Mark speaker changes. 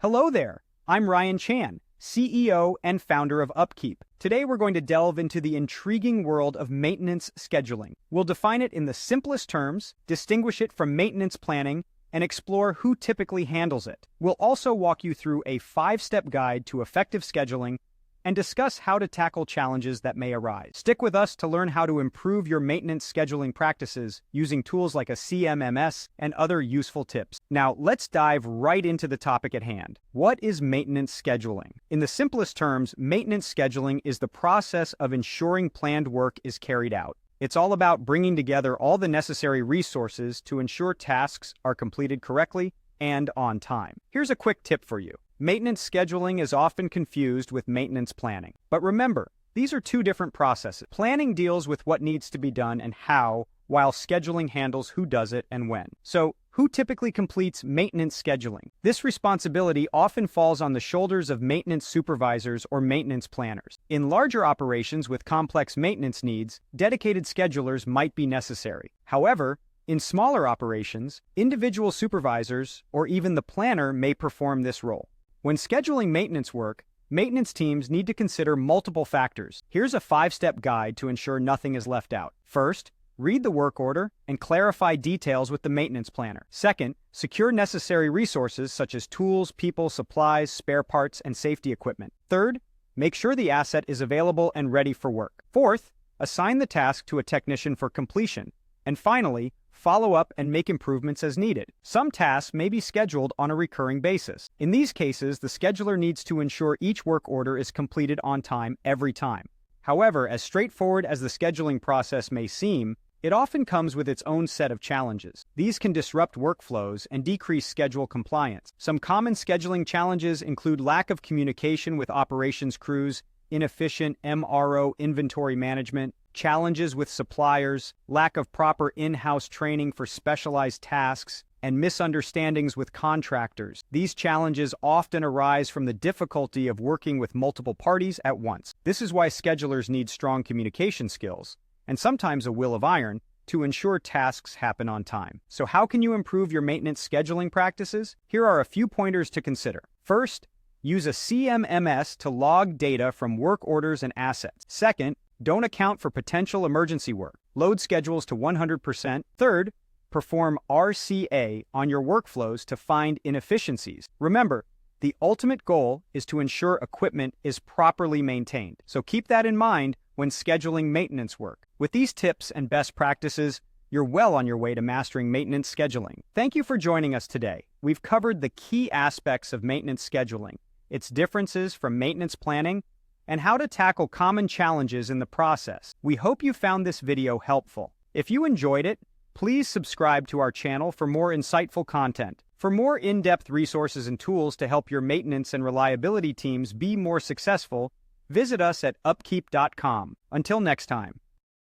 Speaker 1: Hello there, I'm Ryan Chan, CEO and founder of UpKeep. Today we're going to delve into the intriguing world of maintenance scheduling. We'll define it in the simplest terms, distinguish it from maintenance planning, and explore who typically handles it. We'll also walk you through a 5-step guide to effective scheduling and discuss how to tackle challenges that may arise. Stick with us to learn how to improve your maintenance scheduling practices using tools like a CMMS and other useful tips. Now, let's dive right into the topic at hand. What is maintenance scheduling? In the simplest terms, maintenance scheduling is the process of ensuring planned work is carried out. It's all about bringing together all the necessary resources to ensure tasks are completed correctly and on time. Here's a quick tip for you. Maintenance scheduling is often confused with maintenance planning. But remember, these are two different processes. Planning deals with what needs to be done and how, while scheduling handles who does it and when. So, who typically completes maintenance scheduling? This responsibility often falls on the shoulders of maintenance supervisors or maintenance planners. In larger operations with complex maintenance needs, dedicated schedulers might be necessary. However, in smaller operations, individual supervisors or even the planner may perform this role. When scheduling maintenance work, maintenance teams need to consider multiple factors. Here's a 5-step guide to ensure nothing is left out. First, read the work order and clarify details with the maintenance planner. Second, secure necessary resources such as tools, people, supplies, spare parts, and safety equipment. Third, make sure the asset is available and ready for work. Fourth, assign the task to a technician for completion. And finally, follow up and make improvements as needed. Some tasks may be scheduled on a recurring basis. In these cases, the scheduler needs to ensure each work order is completed on time every time. However, as straightforward as the scheduling process may seem, it often comes with its own set of challenges. These can disrupt workflows and decrease schedule compliance. Some common scheduling challenges include lack of communication with operations crews, inefficient MRO inventory management, challenges with suppliers, lack of proper in-house training for specialized tasks, and misunderstandings with contractors. These challenges often arise from the difficulty of working with multiple parties at once. This is why schedulers need strong communication skills, and sometimes a will of iron, to ensure tasks happen on time. So how can you improve your maintenance scheduling practices? Here are a few pointers to consider. First, use a CMMS to log data from work orders and assets. Second, don't account for potential emergency work. Load schedules to 100%. Third, perform RCA on your workflows to find inefficiencies. Remember, the ultimate goal is to ensure equipment is properly maintained. So keep that in mind when scheduling maintenance work. With these tips and best practices, you're well on your way to mastering maintenance scheduling. Thank you for joining us today. We've covered the key aspects of maintenance scheduling, its differences from maintenance planning, and how to tackle common challenges in the process. We hope you found this video helpful. If you enjoyed it, please subscribe to our channel for more insightful content. For more in-depth resources and tools to help your maintenance and reliability teams be more successful, visit us at upkeep.com. Until next time.